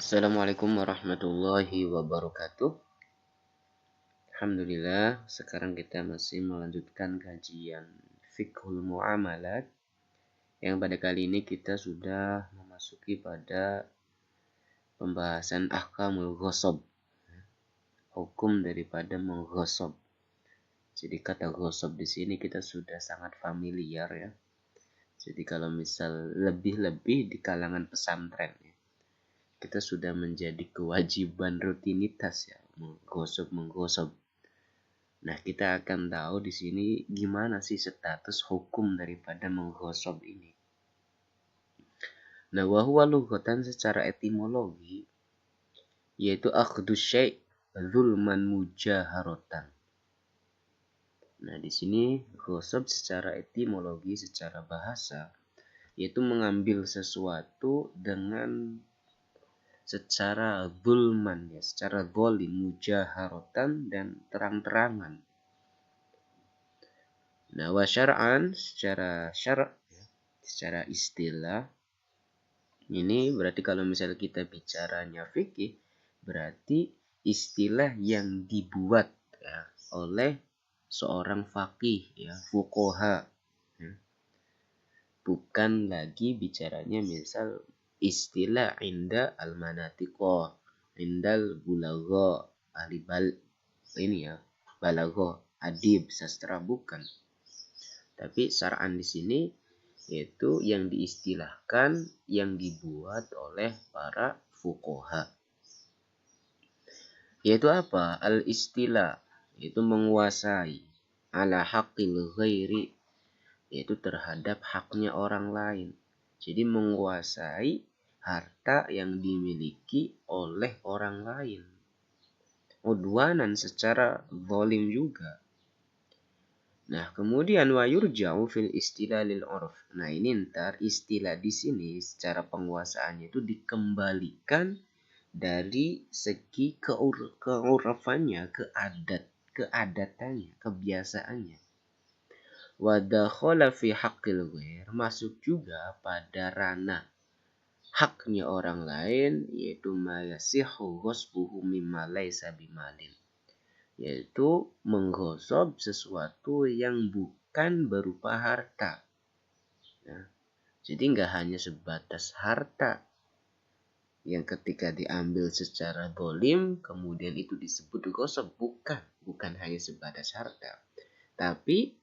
Assalamualaikum warahmatullahi wabarakatuh. Alhamdulillah, sekarang kita masih melanjutkan kajian Fiqhul Muamalat yang pada kali ini kita sudah memasuki pada pembahasan Ahkamul Ghasab, hukum daripada mengghasab. Jadi kata ghasab di sini kita sudah sangat familiar ya. Jadi kalau misal lebih-lebih di kalangan pesantren ya, kita sudah menjadi kewajiban rutinitas ya menggosok. Nah, kita akan tahu di sini gimana sih status hukum daripada menggosok ini. Nah, wahwa lughatan secara etimologi yaitu akhdus syai' zulman mujaharatan. Nah, di sini gosok secara etimologi, secara bahasa yaitu mengambil sesuatu dengan secara zulman ya, secara zalim, mujaharatan dan terang-terangan. Nah, wa syar'an secara syara' ya, secara istilah ini berarti kalau misalnya kita bicaranya fikih berarti istilah yang dibuat ya, oleh seorang faqih ya, fuqaha ya. Bukan lagi bicaranya misal istilah inda al-manatiqo, indal bulagha, ahli ini ya, balagha, adib, sastra, bukan. Tapi syar'an di sini yaitu yang diistilahkan, yang dibuat oleh para fuqaha. Yaitu apa? Al-istilah, yaitu menguasai ala haqqil ghairi, yaitu terhadap haknya orang lain. Jadi menguasai harta yang dimiliki oleh orang lain. Udwanan secara zalim juga. Nah, kemudian wa yurja'u fil istilah lil urf. Nah, ini ntar istilah di sini secara penguasaannya itu dikembalikan dari segi keurfannya, keadatannya, kebiasaannya. Wa dakhala fi haqqil ghair, masuk juga pada ranah haknya orang lain, yaitu ma yasihu ghasbuhu mimma laisa bimalin, yaitu menggosok sesuatu yang bukan berupa harta. Nah, jadi nggak hanya sebatas harta yang ketika diambil secara zalim kemudian itu disebut gosok, bukan hanya sebatas harta, tapi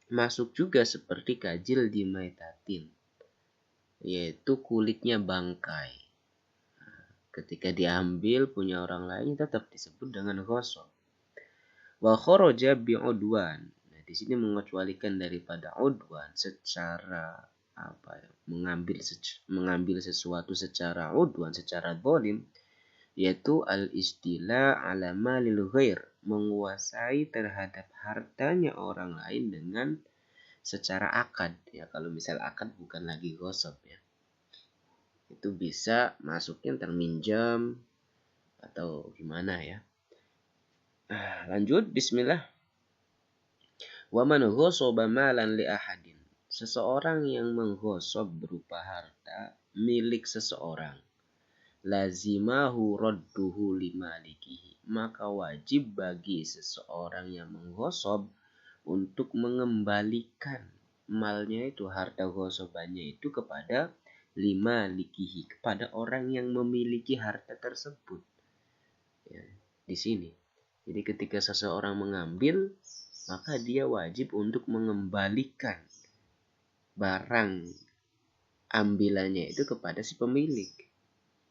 masuk juga seperti kajil di maitatin, yaitu kulitnya bangkai. Ketika diambil punya orang lain tetap disebut dengan gosok. Wa kharaja bi'udwan. Nah, di sini mengecualikan daripada udwan secara mengambil sesuatu secara udwan, secara zalim, yaitu al-istilah ala malil ghair, menguasai terhadap hartanya orang lain dengan secara akad ya. Kalau misal akad bukan lagi gosok ya, itu bisa masuknya terminjam atau gimana ya. Lanjut, bismillah. Wa man ghasaba malan li ahadin, seseorang yang menggosok berupa harta milik seseorang, lazimahu radduhu limalikihi, maka wajib bagi seseorang yang menggosok untuk mengembalikan malnya itu, harta ghosobannya itu kepada limalikihi, kepada orang yang memiliki harta tersebut ya, di sini. Jadi ketika seseorang mengambil, maka dia wajib untuk mengembalikan barang ambilannya itu kepada si pemilik.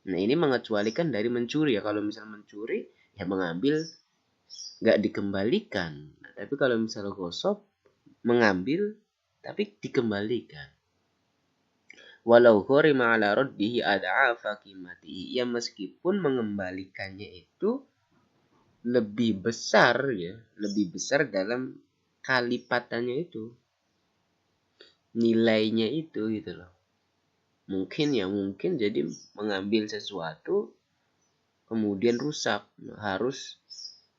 Nah, ini mengecualikan dari mencuri ya. Kalau misal mencuri ya mengambil nggak dikembalikan. Nah, tapi kalau misal gosok mengambil tapi dikembalikan. Walau ghurima ala raddihi ad'afa qimatihi, ya meskipun mengembalikannya itu lebih besar ya, lebih besar dalam kalipatannya itu, nilainya itu gitu loh. Mungkin jadi mengambil sesuatu kemudian rusak, harus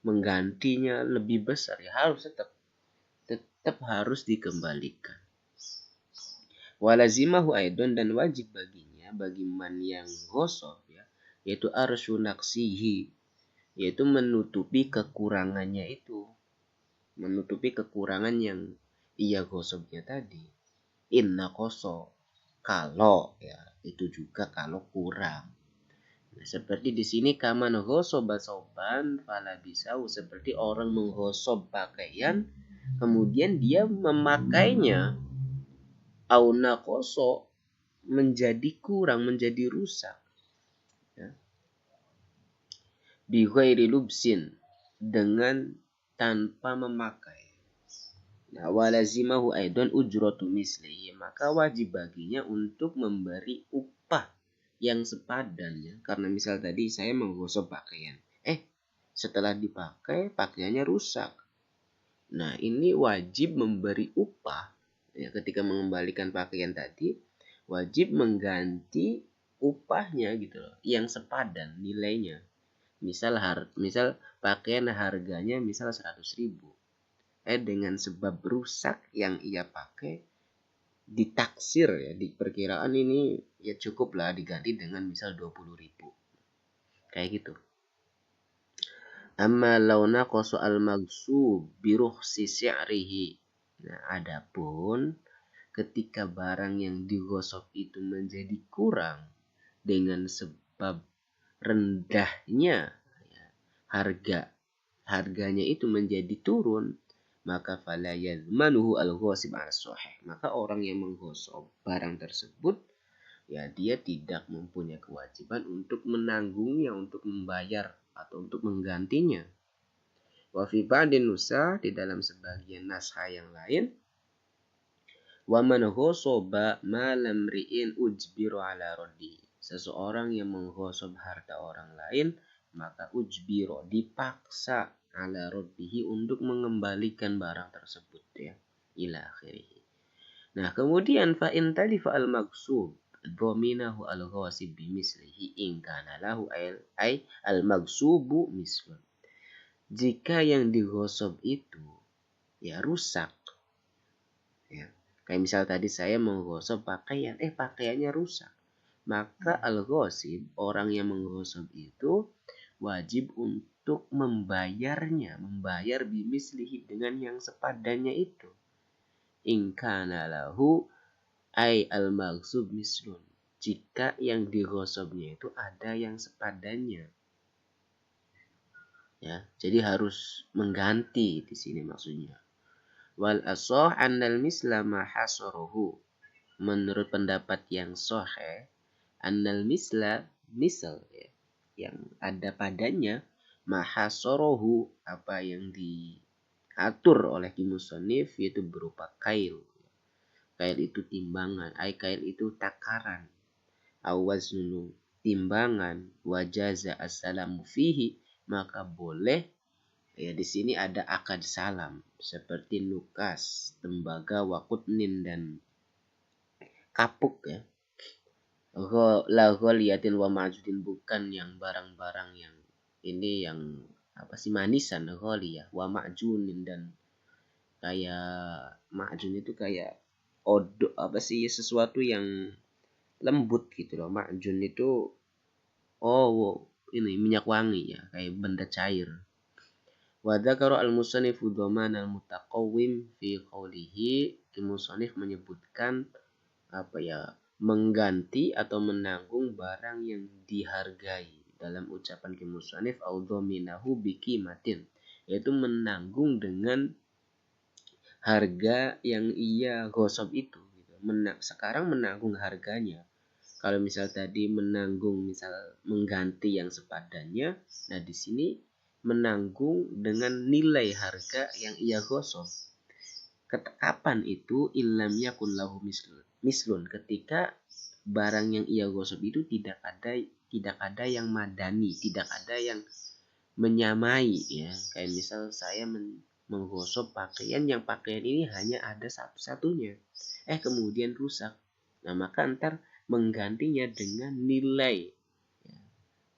menggantinya lebih besar ya, harus tetap harus dikembalikan. Walazimahu aidon, dan wajib baginya, bagi man yang gosok ya, yaitu arsyu naqsihi, yaitu menutupi kekurangannya itu, menutupi kekurangan yang ia gosoknya tadi. Inna koso, kalau, ya itu juga kalau kurang. Nah, seperti di sini kaman ghosoba soban fala bisau, seperti orang menghosob pakaian kemudian dia memakainya auna koso, menjadi kurang, menjadi rusak, ya. Bi ghairi lubsin, dengan tanpa memakai. Nah, walazimahu aidon ujratu mislihi, maka wajib baginya untuk memberi upah yang sepadan, ya. Karena misal tadi saya menggosok pakaian, setelah dipakai pakaiannya rusak. Nah, ini wajib memberi upah, ya. Ketika mengembalikan pakaian tadi wajib mengganti upahnya gitu loh, yang sepadan nilainya. Misal pakaian harganya misal 100.000. Dengan sebab rusak yang ia pakai ditaksir, ya, di perkiraan ini ya cukup lah diganti dengan misal 20.000. Kayak gitu. Amma launa koso al-magsub biruhsi si'rihi. Nah, adapun ketika barang yang digosok itu menjadi kurang dengan sebab rendahnya, ya, harganya itu menjadi turun, maka fala yadmanuhu al-ghasib as-sahih, maka orang yang menggosok barang tersebut, ya dia tidak mempunyai kewajiban untuk menanggungnya, untuk membayar atau untuk menggantinya. Wa fi ba'din nusa, di dalam sebagian naskah yang lain, wa man ghasaba ma lam ri'in ujbiru ala raddi, seseorang yang menggosok harta orang lain maka ujbiro, dipaksa, ala raddihi, untuk mengembalikan barang tersebut, ya, ila akhirih. Nah, kemudian fa in talifa al magsub dhaminahu al ghasib bimislihi in kana lahu ay al magsubu mislun. Jika yang digosok itu ya rusak, ya, kayak misal tadi saya menggosok pakaian, pakaiannya rusak, maka al-ghasib, orang yang menggosok itu wajib untuk membayarnya, membayar bimislihi, dengan yang sepadannya itu. In kana lahu ay al-maghsub mislun, jika yang digosoknya itu ada yang sepadannya, ya. Jadi harus mengganti di sini maksudnya. Wal ashah annal misla ma hasaruhu, menurut pendapat yang sahih, annal misla, misal, ya, yang ada padanya, mahasorohu, apa yang diatur oleh musannif, yaitu berupa kail. Kail itu timbangan, kail itu takaran, awaznu, timbangan, wajaza as-salamu fihi, maka boleh, ya, di sini ada akad salam seperti nukas, tembaga, wakutnin, dan kapuk, ya. La ghaliyatin wa ma'judin, bukan yang barang-barang yang ini, yang apa sih, manisan, ghaliyah wa ma'junin, dan kayak ma'jun itu kayak apa sih, sesuatu yang lembut gitu loh. Ma'jun itu ini minyak wangi, ya, kayak benda cair. Wa dzakara al-musannifu dhaman al-mutaqawwim fi qawlihi, musannif menyebutkan apa, ya, mengganti atau menanggung barang yang dihargai dalam ucapan musannif au dhaminahu biqimatin, yaitu menanggung dengan harga yang ia gosok itu, gitu. Sekarang menanggung harganya. Kalau misal tadi menanggung, misal mengganti yang sepadannya, nah di sini menanggung dengan nilai harga yang ia gosok. Kapan itu? Illam yakun lahu mislun, ketika barang yang ia gosok itu tidak ada yang madani, tidak ada yang menyamai, ya. Kayak misal saya menggosok pakaian, yang pakaian ini hanya ada satu-satunya, kemudian rusak. Nah, maka ntar menggantinya dengan nilai, ya,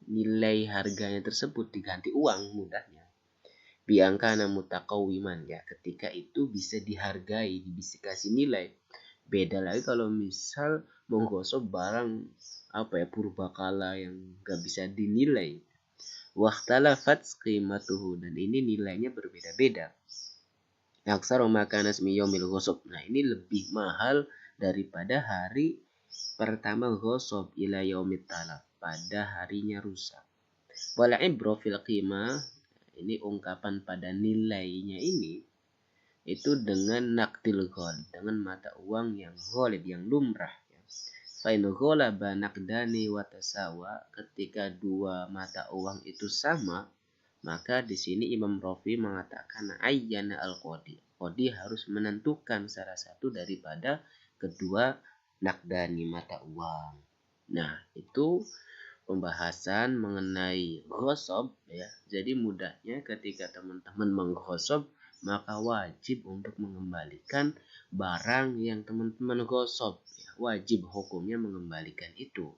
nilai harganya tersebut, diganti uang mudahnya. Biangkana mutaqawiman, ya, ketika itu bisa dihargai, bisa kasih nilai. Beda lagi kalau misal menggosok barang purbakala yang gak bisa dinilai. Wahtalafat qimatuhu, dan ini nilainya berbeda-beda. Aksaru makana ismi yaumil ghusab. Nah, ini lebih mahal daripada hari pertama ghusab ila yaumit talaf, pada harinya rusak. Wal ibra fil qimah, ini ungkapan pada nilainya ini itu dengan naqdil ghalib, dengan mata uang yang ghalib, yang lumrah. Fa in ghalaba naqdani wa tasawa, ketika dua mata uang itu sama, maka di sini Imam Rafi mengatakan ayyana al-qadi. Qadi harus menentukan salah satu daripada kedua naqdani, mata uang. Nah, itu pembahasan mengenai ghosab ya. Jadi mudahnya ketika teman-teman mengghosab, maka wajib untuk mengembalikan barang yang teman-teman ghosab. Ya, wajib hukumnya mengembalikan itu.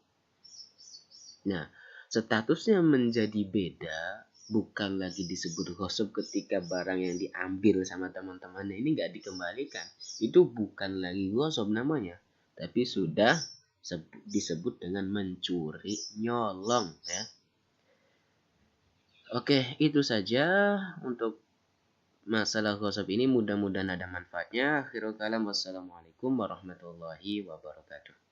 Nah, statusnya menjadi beda, bukan lagi disebut ghosab ketika barang yang diambil sama teman-temannya ini nggak dikembalikan. Itu bukan lagi ghosab namanya, tapi sudah disebut dengan mencuri, nyolong ya. Oke, itu saja untuk masalah ghosab ini. Mudah-mudahan ada manfaatnya. Akhirul kalam, wassalamualaikum warahmatullahi wabarakatuh.